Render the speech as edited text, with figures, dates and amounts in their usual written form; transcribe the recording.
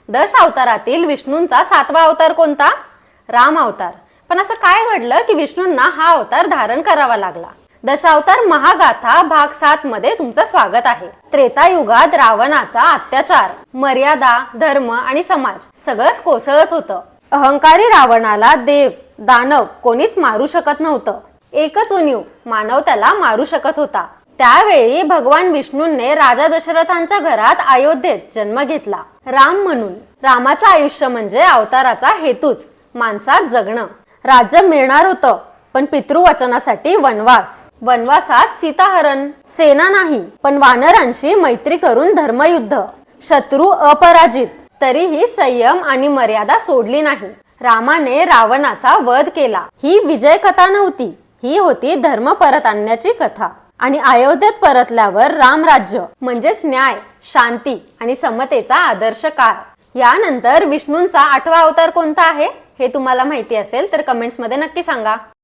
दश अवतारातील विष्णूंचा 7वा अवतार कोणता? राम अवतार. पण असं काय घडलं की विष्णूंना हा अवतार धारण करावा लागला? दशावतार महागाथा भाग 7 मध्ये तुमचं स्वागत आहे. त्रेतायुगात रावणाचा अत्याचार, मर्यादा, धर्म आणि समाज सगळंच कोसळत होतं. अहंकारी रावणाला देव, दानव कोणीच मारू शकत नव्हतं. एकच उणीव, मानव त्याला मारू शकत होता. त्यावेळी भगवान विष्णूंनी राजा दशरथांच्या घरात अयोध्येत जन्म घेतला, राम म्हणून. रामाचं आयुष्य म्हणजे अवताराचा हेतूच माणसात जगणं. राज्य मिळणार होतं, पण पितृवचनासाठी वनवास. वनवासात सीताहरण, सेना नाही पण वानरांशी मैत्री करून धर्मयुद्ध, शत्रू अपराजित, तरीही संयम आणि मर्यादा सोडली नाही. रामाने रावणाचा वध केला. ही विजय कथा नव्हती, ही होती धर्म परत आणण्याची कथा. आणि अयोध्येत परतल्यावर रामराज्य म्हणजेच न्याय, शांती आणि समतेचा आदर्श काळ. यानंतर विष्णूंचा 8वा अवतार कोणता आहे हे तुम्हाला माहिती असेल तर कमेंट्स मध्ये नक्की सांगा.